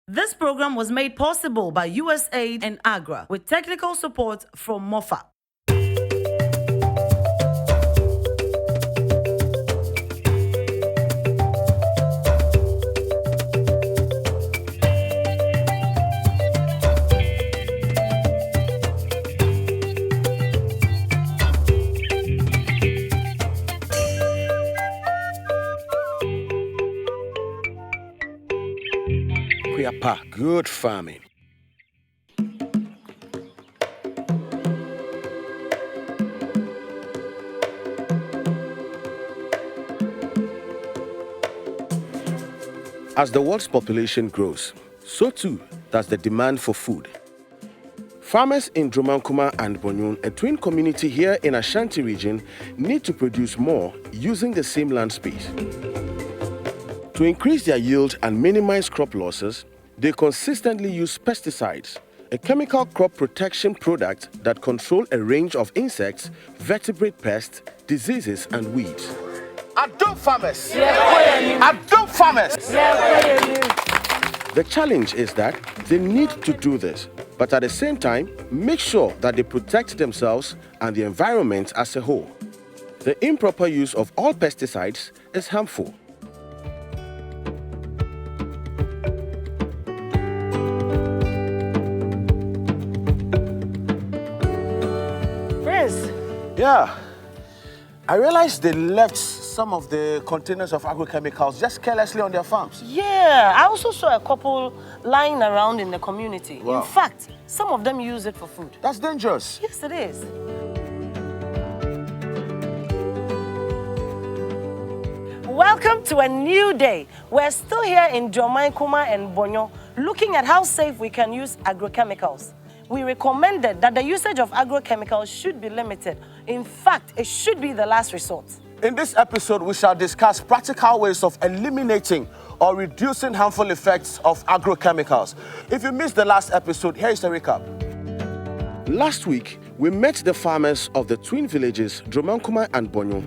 This program was made possible by USAID and AGRA with technical support from MOFA. Kuapa, good farming. As the world's population grows, so too does the demand for food. Farmers in Dromankuma and Bonyun, a twin community here in Ashanti region, need to produce more using the same land space. To increase their yield and minimize crop losses, they consistently use pesticides, a chemical crop protection product that control a range of insects, vertebrate pests, diseases, and weeds. Adopt farmers! Adopt farmers! The challenge is that they need to do this, but at the same time, make sure that they protect themselves and the environment as a whole. The improper use of all pesticides is harmful. Yeah, I realized they left some of the containers of agrochemicals just carelessly on their farms. Yeah, I also saw a couple lying around in the community. Wow. In fact, some of them use it for food. That's dangerous. Yes, it is. Welcome to a new day. We're still here in Dromankuma and Bonyo, looking at how safe we can use agrochemicals. We recommended that the usage of agrochemicals should be limited. In fact, it should be the last resort. In this episode, we shall discuss practical ways of eliminating or reducing harmful effects of agrochemicals. If you missed the last episode, here is a recap. Last week, we met the farmers of the twin villages Dromankuma and Bonyo.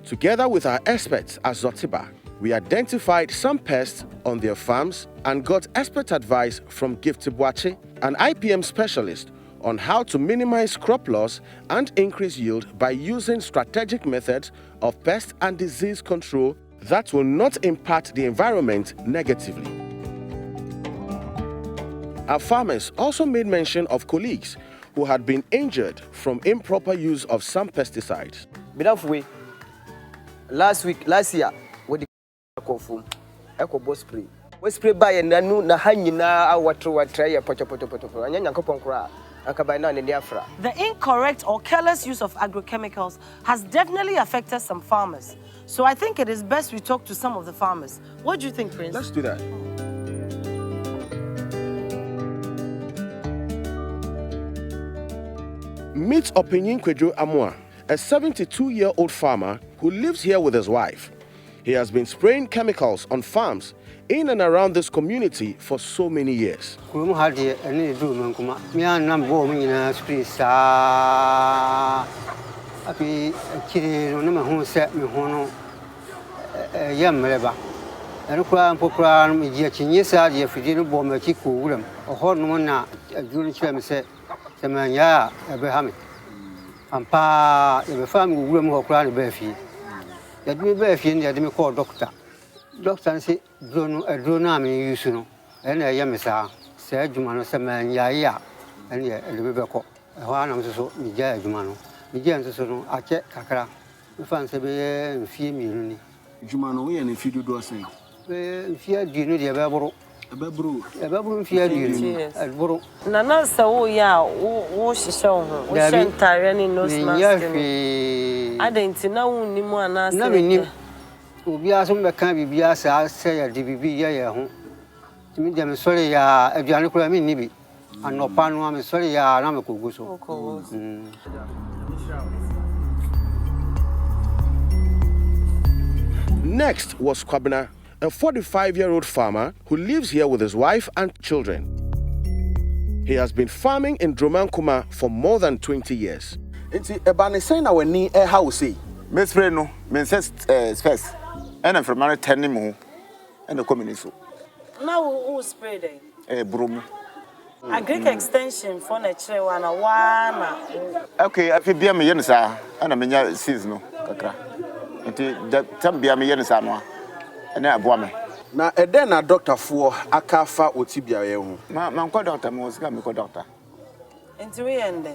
Together with our experts at Zotiba, we identified some pests on their farms and got expert advice from Gift Buache, an IPM specialist, on how to minimize crop loss and increase yield by using strategic methods of pest and disease control that will not impact the environment negatively. Our farmers also made mention of colleagues who had been injured from improper use of some pesticides. Last year, we did eco spray. We spray by a nanu na hangina water tray poto and yankopon cra. The incorrect or careless use of agrochemicals has definitely affected some farmers. So I think it is best we talk to some of the farmers. What do you think, Prince? Let's do that. Meet Opinion Kwejo Amwa, a 72-year-old farmer who lives here with his wife. He has been spraying chemicals on farms in and around this community for so many years. Doctor said, drone use no, and I am a said Jumano Saman ya, and yet a little bit. One of the so, Mija Jumano, Mija so, I check Kakra, the fancy and fear me. Jumano, and if you do a thing. Fear do you know the Babru, fear you at Boro. Nana, so ya, wash the show. We sent Tyrani no I didn't know any more than Ubia some can be as I say a DBB ya home. To me, them sorry ya, a Giannico Nibi, and no Panama, sorry ya, Namako Guso. Next was Kwabena, a 45-year-old farmer who lives here with his wife and children. He has been farming in Dromankuma for more than 20 years. It's a banisena when ni a house. Miss Freno, Miss First, and from 10 more, and the community. Now who spray them? Broom. Agric extension for the one. Okay, I feel be a million, sir, and a million season. That time be a million, sir, and I woman. Now, then a doctor for a cafa or tibia. My doctor was coming, doctor. Into the end.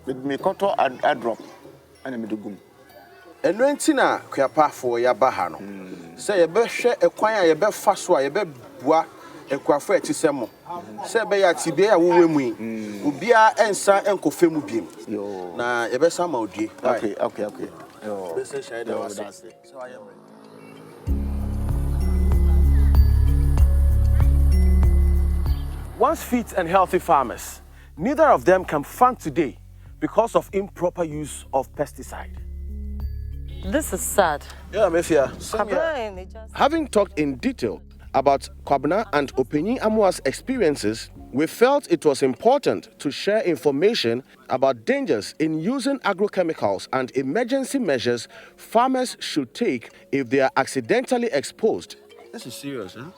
With me, cotton, I drop, and I'm doing. And when Tina, Kuapa for your bahano. Say a best share a choir, a best fast way, a best bois, a quaffre to semo. Say by a tibia, we Ubia and Sa and Cofemu beam. Now, a best summer, okay. So I am ready. Once fit and healthy farmers, neither of them can fund today because of improper use of pesticide. This is sad. Yeah, Mefia. Having talked in detail about Kwabena and Openyi Amua's experiences, we felt it was important to share information about dangers in using agrochemicals and emergency measures farmers should take if they are accidentally exposed. This is serious, huh?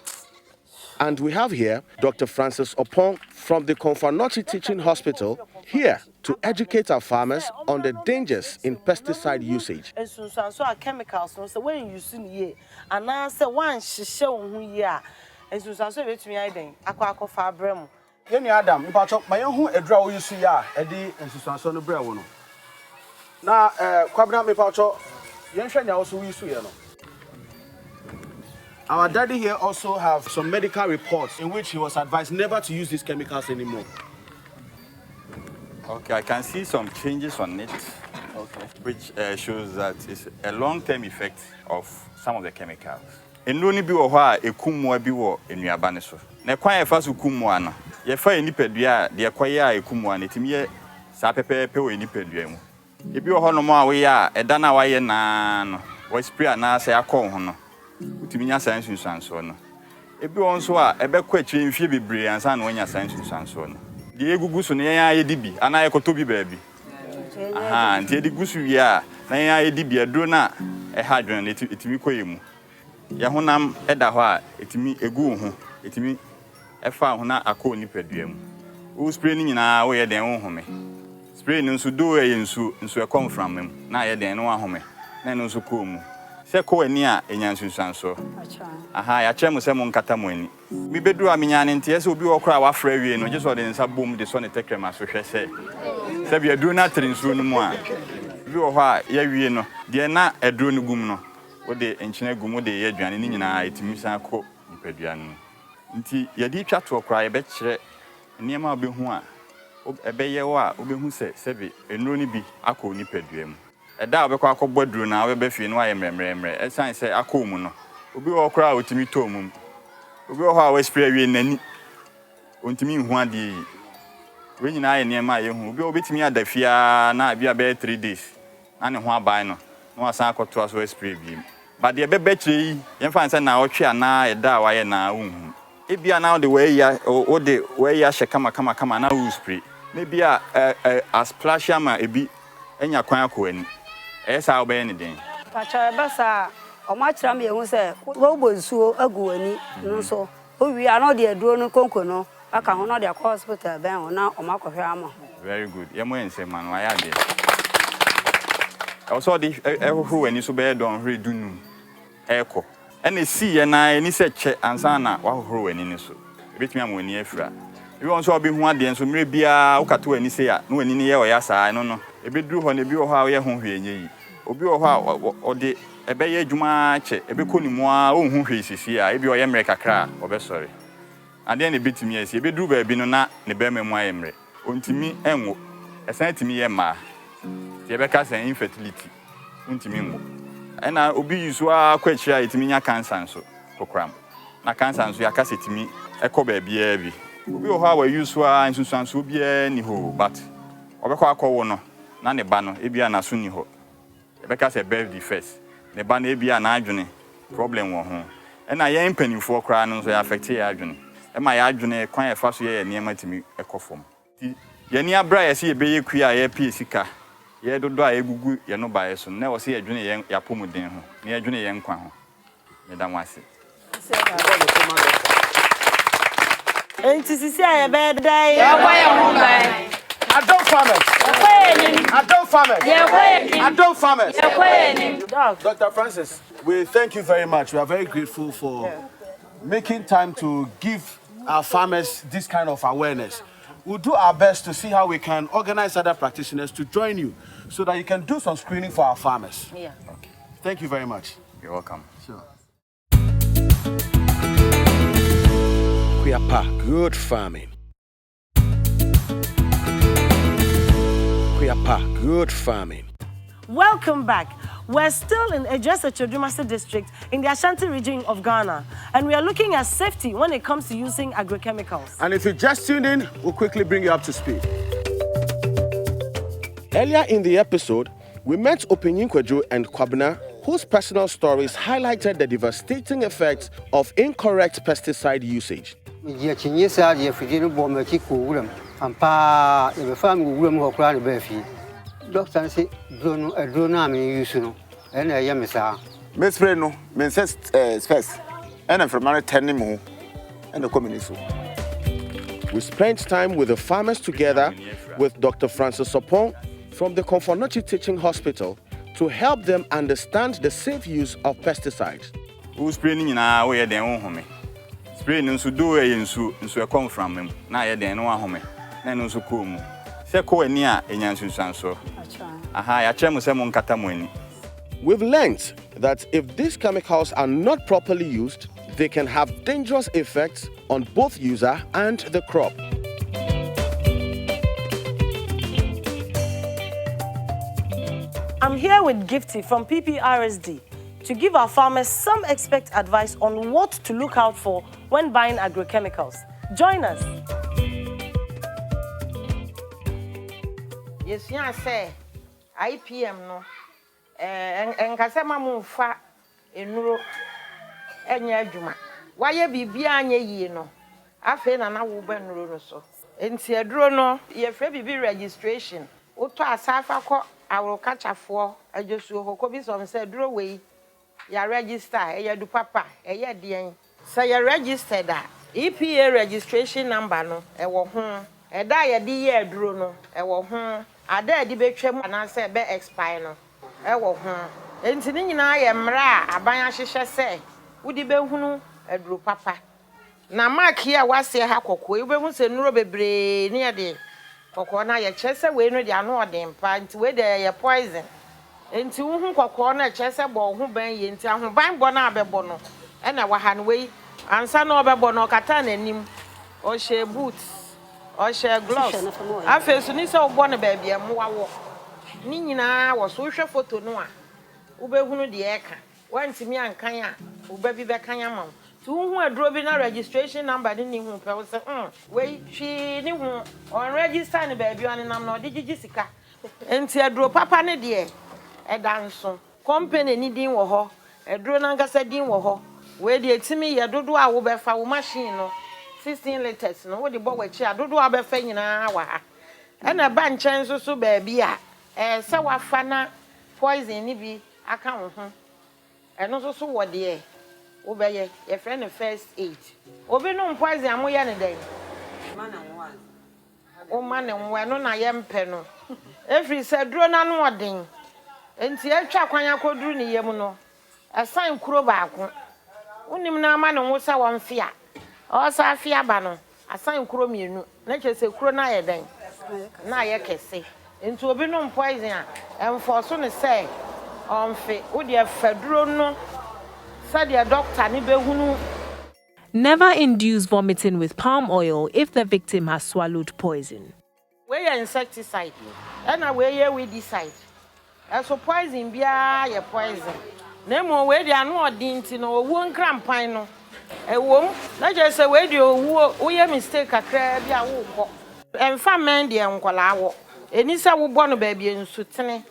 And we have here Dr. Francis Opong from the Konfanochi Teaching Hospital here to educate our farmers on the dangers in pesticide usage. So chemicals, no, so when you see here, and I say one show who ya, and so to me, I think, Aquaco Fabrem. Yenny Adam, you patch up my own a draw you see ya, Eddie and Susan Brewano. Now, Kwabena me patch up, Yenshania also use you. Our daddy here also have some medical reports in which he was advised never to use these chemicals anymore. Okay, I can see some changes on it, which shows that it's a long-term effect of some of the chemicals. In no bi wo ha ekumwa bi wo enuaba ne so. Na kwan e fa so kumwa no. Ye fa enipadua de kwaye a ekumwa ne timiye sa pepepe wo enipadua mu. Ebi wo ho no mo a we ya eda na waye na no. Wo spray na sa yakọ ho no. Utiminya science nsanso no. Ebi wo nso a ebekọ akire mfie bebre ansa na wonya science nsanso no. De egugu so ne yan ayedi bi ana ekoto bi baabi. Aha, nti egugu so wi a na yan ayedi bi aduro na hadwen etimi koyemu. Ya honam eda ho a etimi egu ho etimi efa ho na akọ nipadua mu. Wo spray ni nyina wo ye den wo home. Spray no nso do ye nso e come from mem na ye den no ahome na no nso ko mu. Se ko ani a enyansunsanso. Aha, ya kyerɛ mo sɛ mo nkata mo ani. Mi bedu a menya ne ntie sɛ obi wɔ kora wa fra wie no, gye so de nsa bom de so ne tekrema so hwɛ sɛ bi aduro na tre nsuo no mu a bi wɔ hɔ a ya wie no de na aduro no gum no wo de enkyene gum wo de ye aduane ni nyinaa etimi san kɔ nipadua no nti ye di twa to kora ye be kyerɛ nneɛma obehu a ɛbɛyɛ wo a obehu sɛ bi enuro ni bi akɔ nipadua mu eda obekɔ akɔbɔ duro na obɛbɛ fie no ayɛ mremremre ɛsan sɛ akɔ mu no obi wɔ kora otimi tɔ mu obi wɔ hɔ a we spray wie nani ontimi hu ade yi we nyina ayɛ nneɛma ayɛ hu obi obetimi adafia na bia bɛ 3 days na ne ho aban no na wasan akɔto aso spray bi but de bɛbɛ kyerɛ yi yɛmfa nsa na ɔtwe ana ɛda a wayɛ na hu ebia na de we ya o de we ya hye kama na wo spray na bia a splash ama ebi enya kwan akɔ ani esa obɛyɛ ne den pacha basa o ma kyerɛ me hu sɛ wo bonsuo agu ani no so o wi ana de aduro no konko no aka ho no de akɔ hospital ben ho na o ma kɔhwɛ ama very good ye mo ense man wa ya de also de ehoro ani so bɛyɛ don hwɛ dunu ɛkɔ ɛna si ye na ani sɛ kyɛ ansa na wa horo ani ne so ebetumi am ani afira ebi won so obi hu ade nso mre bia wo kato ani sɛ ya no ani ne ye o ya saa no ebeduru hɔ na ebi wɔ hɔ a wo ye ho hwɛ enye yi obi wɔ hɔ a ɔde ɛbɛyɛ adwuma kyɛ ɛbɛkɔ ni mu a ɔnhu hwɛ sisi a ebi ɔyɛ mre kakra ɔbɛsɔre ade na ebetimi asi ebeduru baabi no na ne bɛma mu ayɛ mre ontimi enwo ɛsan timi yɛ ma tie bɛka sɛ infertility ontimi nwo ɛna obi yusu a kɔ akyira etimi nya cancer nso kokram na cancer nso yaka sɛ timi ɛkɔ baabi a bi obi wɔ hɔ a wa yusu a nsusanso obi ni ho but ɔbɛkɔ akɔwo no na ne ba no ebia na so ni hɔ ebɛka sɛ birthday first ne ba na ebia na adwene problem wɔ ho ɛna yɛn mpanimfoɔ koraa no nso yɛ affect yɛ adwene ɛma yɛ adwene kwan yɛ fa so yɛ nneɛma timi ɛkɔ fam ti yɛni abra yɛ sɛ yɛbɛyɛ kua a yɛ pie sika yɛ dodo a yɛgugu yɛ no bae so na wɔ sɛ yɛdwene yɛn yapɔmuden ho na yɛdwene yɛn nkwa ho ne da mo ase And to see a bad day. Adult farmers. Adult farmers. Adult farmers. Dr. Francis, we thank you very much. We are very grateful for making time to give our farmers this kind of awareness. We'll do our best to see how we can organize other practitioners to join you so that you can do some screening for our farmers. Yeah. Okay. Thank you very much. You're welcome. Sure. Kuapa, good farming. Kuapa, good farming. Welcome back. We're still in Ejese Chodumase district in the Ashanti region of Ghana, and we are looking at safety when it comes to using agrochemicals. And if you just tuned in, we'll quickly bring you up to speed. Earlier in the episode, we met Opinyin Kwejo and Kwabena, whose personal stories highlighted the devastating effects of incorrect pesticide usage. Doctor say drone am use no and I am sa Me spray no, me first and from my 10 mo and the community. We spent time with the farmers together with Dr. Francis Sopon from the Konfonochi Teaching Hospital to help them understand the safe use of pesticides. Who spraying in our way then home. Spraying in Sudo and so come from him. Now you're then one home. Then also come. Seko enia enyansu sanso. Aha, ya chemu se mon katamweni. We've learned that if these chemicals are not properly used, they can have dangerous effects on both user and the crop. I'm here with Gifty from PPRSD to give our farmers some expert advice on what to look out for when buying agrochemicals. Join us. Yes, you say IPM no. En kasema mu fa enuro enya adwuma. Waye bibia anya yi no. Afa na wo ba nuro no so. Enti aduro no ye fra bibi registration. Woto asafa ko awrokachafo ajosuo hoko bi so say aduro we ya register eya du papa eya den. Say ya registered a EPA registration number no e wo ho. Eda ye di ye aduro no e wo ho. Ada di betwam na say be expire no e wo ho. Enti ni nyina ye mra aban ahyehye say wodi behunu aduro papa. Na mark here wase ha kokko e behu se nuro bebre ni ye de kokko na ye kyese we no de ano odem pa nti we de ye poison. Enti hu kokko na kyese bo ho ban ye nti ahoban bo na abebo no e na wa ha no we ansa na obebo no kata na nim o she boots o she gloves afesu ni se obo na ba bia mo wawo ni nyina wo so hwe photo no a wo behunu de e ka wantimi ankan a wo ba bi be kan ama tu hu aduro bi na registration number ni hu pe wo se we twi ni hu on register ni ba bi on nam na odigi sika enti aduro papa ne de e danso company ni din wo ho aduro na ngasa din wo ho we de etimi ye dodo a wo be fa wo machine no 16 liters no wo de bo wachi adodo a be fa nyina wa ha e na ba nchen so ba bi a se wa fa na poison ni bi aka wo ho eno so wo de wo be ye your friend first aid obi no poison amoye ne den o ma ne nwa no na ye mpe no every se duro na no odin enti atwa kwan akoduru ne yem no asan kuro baako unim na ama ne wo sa won fia o sa fia ba no asan kuro mienu na chese kuro na ye den na ye kese enti obi no poison a enforce ne say onfe wo de faduro no said the doctor ni behunu. Never induce vomiting with palm oil if the victim has swallowed poison. We are insecticide and we are weedicide. As for poison bia ye poison. Nemo we dey anu odin ti no owo nkrampan no. Ewom na je say we dey owo wo ye mistake akra bia wo kọ. Emfa men dey nkwala wo. Eni say wo bọ no ba bia nsutene.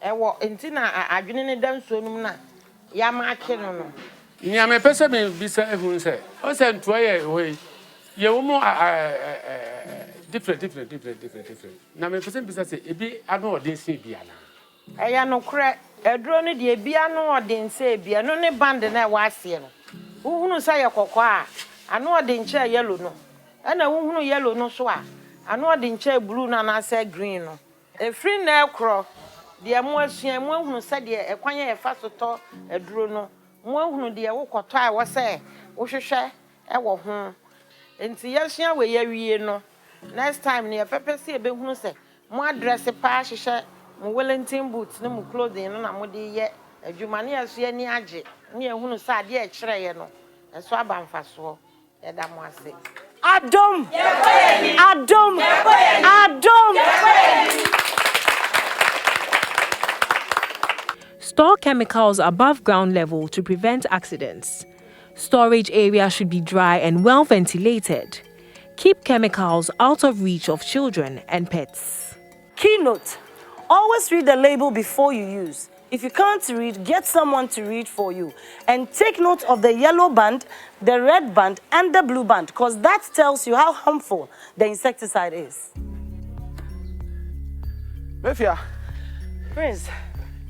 Ewo enti na adwene ne danso num na ya maake no. Ni ame pese me bisa ehun se. O se nto ye we. Ye wo mo different. Na me pese bisa se ebi anu odin se bia na. Eya no kre eduro ne de bia no odin se bia no ne band na wa ase no. Uhunu sa ye kokko a ano de nche yellow no na wohunu yellow no so a ano de nche blue na na say green no e free na ekro de mo asua mo hunu se de ekwanye e fa soto aduro no mo hunu de wokoto a wo se wo hwehwe e wo ho enti yesua we yawie no next time ne pepesi e be hunu se mo address pa hwehwe mo Wellington boots ne mo clothing no na mo de ye adwuma ne asua ni age ne ehunu sa de e kire ye no eso abamfaso e da mo ase Adom Adom Adom. Store chemicals above ground level to prevent accidents. Storage area should be dry and well ventilated. Keep chemicals out of reach of children and pets. Keynote: always read the label before you use. If you can't read, get someone to read for you. And take note of the yellow band, the red band, and the blue band, because that tells you how harmful the insecticide is. Mefia. Prince.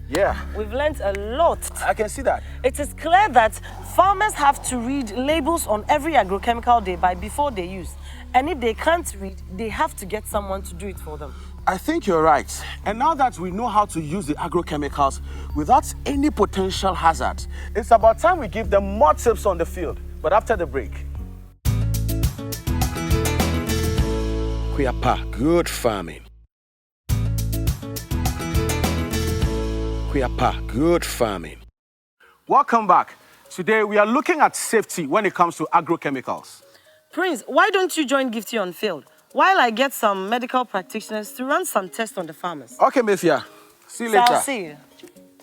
Yeah. We've learned a lot. I can see that. It is clear that farmers have to read labels on every agrochemical they buy before they use. And if they can't read, they have to get someone to do it for them. I think you're right. And now that we know how to use the agrochemicals without any potential hazards, it's about time we give them more tips on the field. But after the break. Kuapa, good farming. Kuapa, good farming. Welcome back. Today we are looking at safety when it comes to agrochemicals. Prince, why don't you join Gifty on field while I get some medical practitioners to run some tests on the farmers? Okay, Mefia. See you later. I'll see you.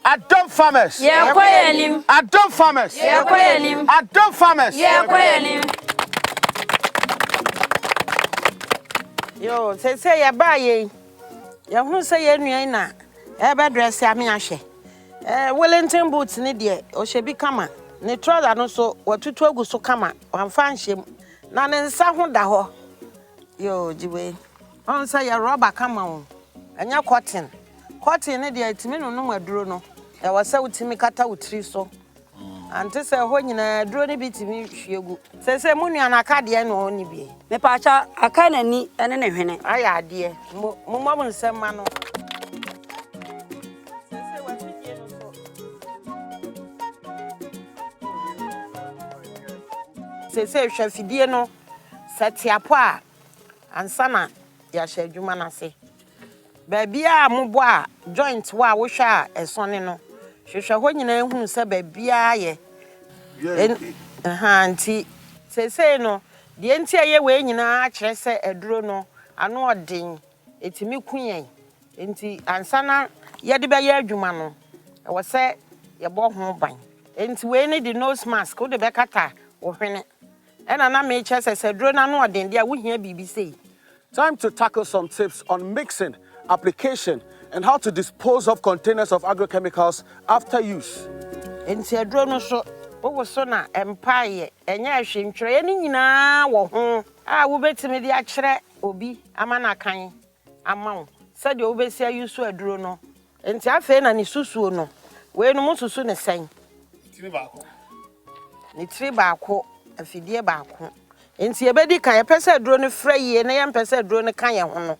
Adom farmers. Yeah, kwaenim. Adom farmers. Yeah, kwaenim. Adom farmers. Yeah, kwaenim. Yo, say ya ba ye. Ya hu say ya nuan na e be dress ya me ahwe. Wellington boots ni de o shebi kama. Ne trouser no so watutu agu so kama. Wamfa nhyem. Na ne nsa ho da ho. Yo, jiwe. On say ya rubber kama o. Anya cotton. Cotton ni de atimi no no aduro no. E wasa utimi kata utiri so. Ante se ho nyina aduro ni bitimi hwiegu. Se mu nuan aka de no oni bi. Me pa cha aka na ni ene ne hwene. Aya ade. Mo mo nsema no. Se hwafidie no setiapo a ansana ya hwedwuma na se ba bia mobo a joint wa wo hwa a esone no hwehwe ho nyina ehunu se ba bia ye anti se no de nti aye we nyina a kire se aduro no ano odin etimi kuyen nti ansana ye de ba ye adwuma no e wo se ye bo ho ban nti we ne the nose mask wo de be kata wo hwene. Time to tackle some tips on mixing, application, and how to dispose of containers of agrochemicals after use. Afidie baako enti ebedi kan epese aduro ne fra yie na yem pese aduro ne kan ye ho no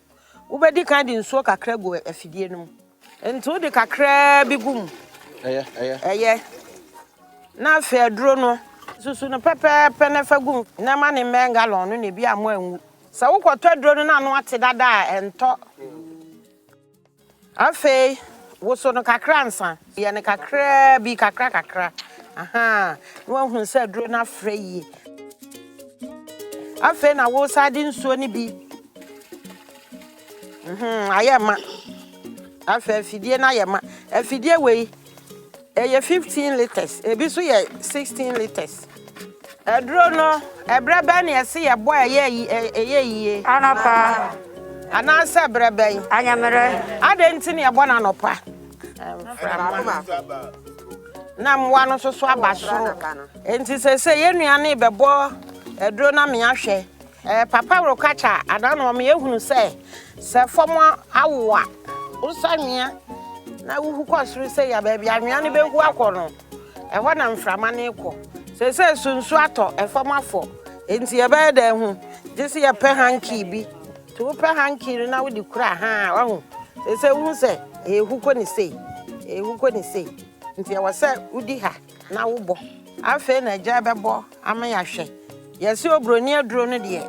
wo bedi kan di nsuo kakra go afidie no enti wo de kakra bi gum eye na fa aduro no susu no pepe na fa gum na ma ne mengalon no ne bi amo anwu sa wo kwoto aduro no na no ate dada ento afi wo so no kakra nsa ye ne kakra bi kakra aha no hu se aduro na fra yi afa na wo sadi nsuo ni bi ayema afa afidie na ayema afidie we eye 15 liters ebi so ye 16 liters aduro no ebrebe na yesi ye boy eye yi Anapa. anasa brebe Anyamere. adenti na ye bo na nopa na mwa no so abaso enti se ye nuane bebo edro na me ahwe papa rokacha adano me ehunu se fomo awoa usanwia na wuhu kwasuru se ya ba bia nuane behu akono ho na mframa ne ko se sunsu ato fomo afo enti ye be da hu jisi ye pe hanky bi to pe hanky na wo di kura ha wa hu se hu se ehuko ni sei ehuko ni sei nti ye wose udi ha na wo bo afa na ja bebo ama ya hwe ye se obroni aduro no de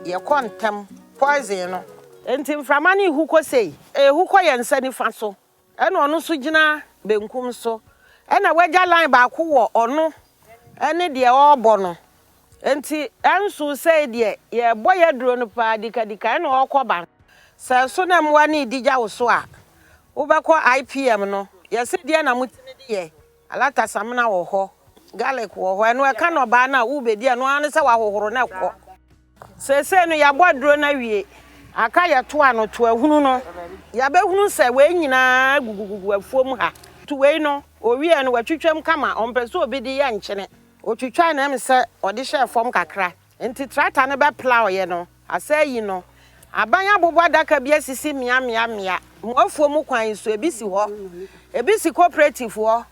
ye kontam poison no enti mframa ni ehuko sei ehuko ye nsa ni fa so ena ono so gina benkum so ena waja line ba ko wo ono ene de obo no enti ansu sei de ye boye duro no pa dikadika ena okoba se so na mwa ni digya wo so a wo be ko IPM no ye se de na mutini de ye alata samna wo ho garlic wo ho eno e ka no ba na wo be de no an se wa hohoro na ko se no ya boduro na wie aka ye to ano to ahunu no ya be hunu se we nyina gugugugu afuom ha to we no owie no watwitwam kama ompeso obi de ya nkyene otwitwa na em se ode hye fom kakra enti tractor ne be plow ye no asayi no abanya bobo adaka bi asisi mia mo afuom kwan so ebisi ho ebisi cooperative ho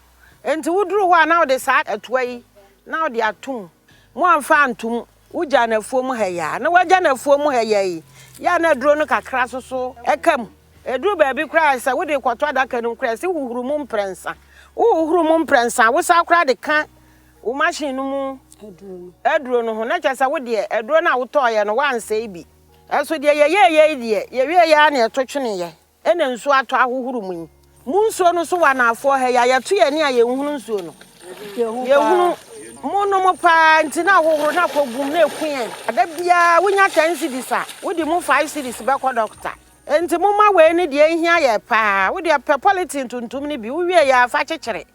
enti wuduru ho na ode sa atoyi na ode atum mo amfa antum uja na afuom ha ya na waja na afuom ha ya yi ya na duro no kakra so ekam eduru ba bi kra sa wode kwato adaka no kra si huhuru mu mprensa wo sa kra de ka wo machine no mu eduro no ho na cha sa wode eduro na woto ye no wansa ibi eso de ye wie ya na etotwene ye ena nsu ato ahohuru mu nsuo no so wa na afo ha ya yeto ye ne ye nhunu nsuo no ye hunu mono mo pa ntina ahohuru na kogum na ekuen ada bia wonya 10 cedis a wodi mu 5 cedis be ko doctor enti mo ma we ne de ehia ye pa wodi pe politin tuntum ne bi wo wie ya fa kyekere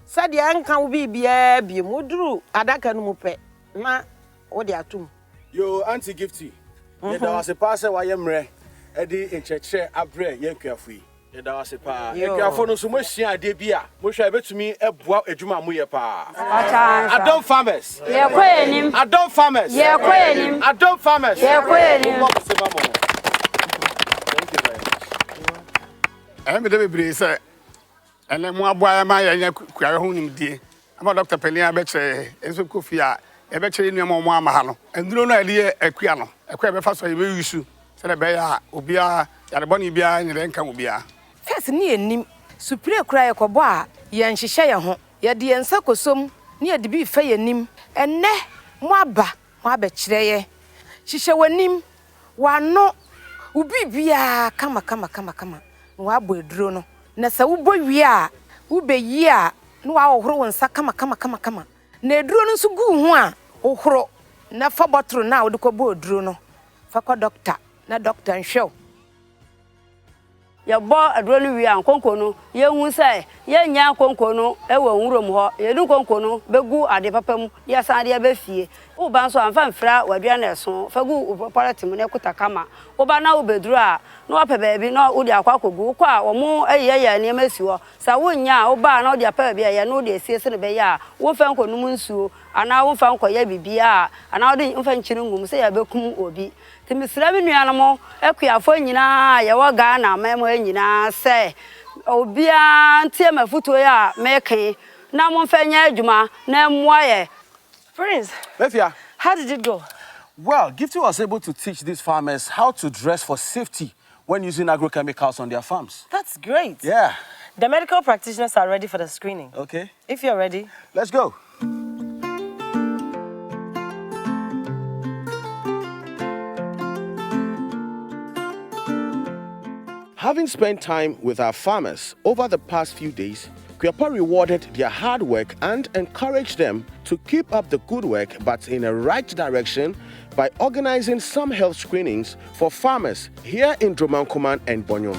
sade anka wo bibia bi mu duru adaka no mu pe na wodi atum yo anti gifty ye da wase pa se wa ye mre edi encheche abre ye nkuafui ye da wase pa ye nkuafo no so mo hia ade bi a mo hwa betumi ebua adwuma mo ye pa adon farmers ye kwenim adon farmers ye kwenim adon farmers ye kwenim me de bebre se ene mo aboa ma ya nya kuare ho nimdie ama Dr. Pelia be che enso kofi a e be chere nua mo ama ha no enduro no ali akua no akua be fa so ye be yusu se le be ya obia ya de boni bia nyere nka obia first ni enim supre kura ye kobo a ye nhihye ye ho ye de ensa kosom ni ye de bi fa ye nim enne mo aba kire ye hihye wanim wano ubi bia kama wa bo eduro no na sa wo bowie a wo beyi a no wa ohoro wonsa kama na eduro no so gu ho a ohoro na fa botro na wo de ko bo eduro no fa ko doctor na doctor nhwew ya bo eduro no wi an konko no ye hu sai ye nya konko no e wo nwurom ho ye du konko no begu ade papam ya san de ba fie wo ban so anfa mfra wadua na eso fa gu politim na kuta kama wo ba na wo beduro a no wa pe baabi no wo de akwa kogu kwa wo mu eyeye ne ma siwo sa wo nya wo ba na wo de pa baabi ya no de sie se ne be ya wo fa nko num nsuo ana wo fa nko ya bibia ana wo de mfa nkyiri ngum se ya bekum obi timisira bi nua no mo ekuafo nyina ya wo ga na memo nyina se obia ntie mafuto ya meke na mo mfa nya adwuma na moaye Prince, Befia, how did it go? well, Gifty was able to teach these farmers how to dress for safety when using agrochemicals on their farms. That's great. Yeah. The medical practitioners are ready for the screening. Okay. If you're ready, Let's go. Having spent time with our farmers over the past few days, Kuapa rewarded their hard work and encouraged them to keep up the good work but in a right direction by organizing some health screenings for farmers here in Dromankuman and Bonyo.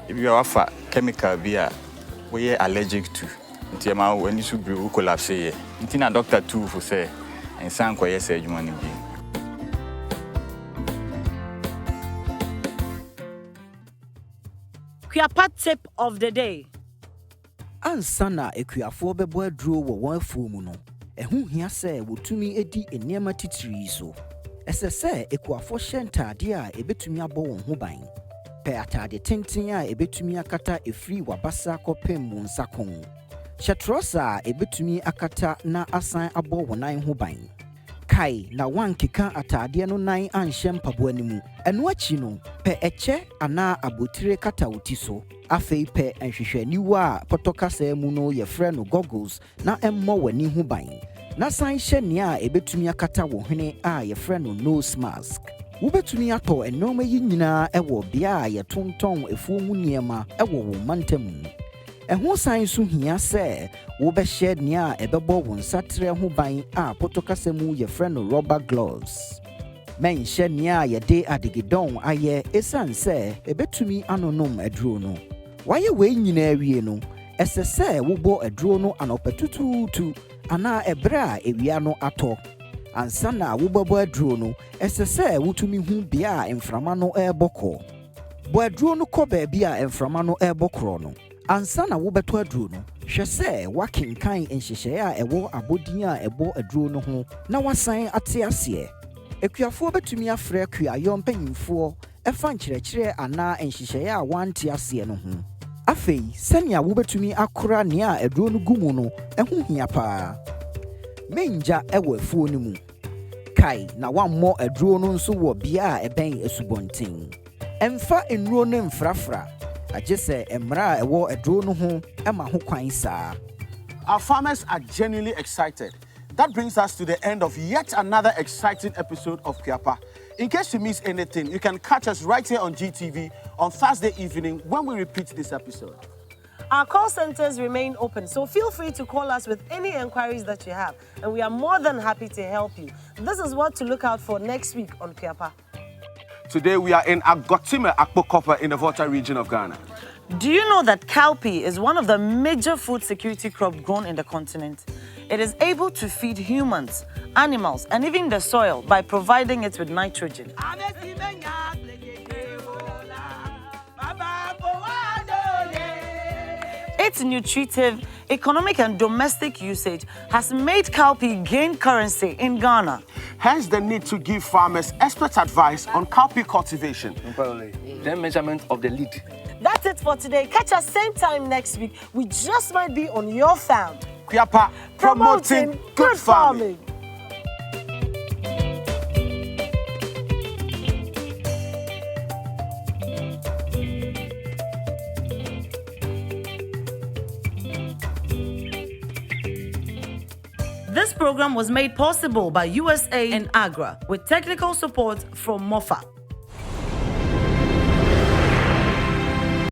If you offer chemical beer, we are allergic to. Ntiema when you should be collapse here. Ntina doctor too for say and san kwa yes adwuma bi. Kuapa tip of the day. Ansana ekuafo bebo aduro wo wan afuo mu no. Ehu hia se wotumi edi enema titiri so. ɛsɛ sɛ ekuafo hyɛ ntade a ebetumi abɔ wɔn ho ban. Pɛ atade tenten a ebetumi akata efiri wabasa kɔpem wɔn nsa kon. Hyɛ trɔsa a ebetumi akata na asan abɔ wɔn nan ho ban. Kai na wankeka atade no nan anhyɛ mpaboa ne mu. Ɛno akyi no, pɛ ɛkyɛ anaa abotire kata wo ti so. Afei pɛ nhwehwɛniwa a pɔtɔkasa mu no yɛfrɛ no goggles na ɛmmɔ w'ani ho ban. Na san hyɛ nea a ebetumi akata wo hwene a yɛfrɛ no nose mask. Wobetumi atɔ ɛnɔma yi nyinaa ɛwɔ bea a yɛtontɔn efuo mu nneɛma ɛwɔ wo mantam. Ɛho san so hia sɛ wobɛhyɛ nea a ɛbɛbɔ wo nsatere ho ban a pɔtɔkasa mu yɛfrɛ no rubber gloves. Menhyɛ nea a yɛde adigidɔn ayɛ esan sɛ ebetumi anonom aduro no. Wayɛ wei nyinaa wie no, ɛsɛ sɛ wobɔ aduro no anɔpɛtutuutu anaa ɛbrɛ a ewia no atɔ. Ansa na wobɛbɔ aduro no, ɛsɛ sɛ wotumi hu bea a mframa no ɛrebɔ kɔ. Bɔ aduro no kɔ baabi a mframa no ɛrebɔ korɔ no. Ansa na wobɛtɔ aduro no, hwɛ sɛ wakenkan nhyehyɛe a ɛwɔ abɔdin a ɛbɔ aduro no ho na wasan ate aseɛ. Ekuafoɔ betumi afrɛ kuayɔ mpanyinfoɔ ɛfa nkyerɛkyerɛ anaa nhyehyɛe a wante aseɛ no ho. Afei, sɛnea wobetumi akora nea aduro no gu mu no, ɛho hia paa. Menja ɛwɔ afuo no mu. Kai na wammɔ aduro no nso wɔ bea a ɛbɛn asubɔnten. Ɛmfa nnuro ne mfrafra. Agye sɛ mmara a ɛwɔ aduro no ho ɛma ho kwan saa. Our farmers are genuinely excited. That brings us to the end of yet another exciting episode of Kuapa. In case you miss anything, you can catch us right here on GTV on Thursday evening when we repeat this episode. Our call centers remain open, so feel free to call us with any inquiries that you have, and we are more than happy to help you. This is what to look out for next week on Kuapa. Today we are in Agrochemicals Kuapa in the Volta region of Ghana. Do you know that cowpea is one of the major food security crops grown in the continent? It is able to feed humans, animals, and even the soil by providing it with nitrogen. Its nutritive, economic, and domestic usage has made cowpea gain currency in Ghana. Hence the need to give farmers expert advice on cowpea cultivation. Then measurement of the lead. That's it for today. Catch us same time next week. We just might be on your farm. Kuapa, promoting good farming. This program was made possible by USA and Agra with technical support from MOFA.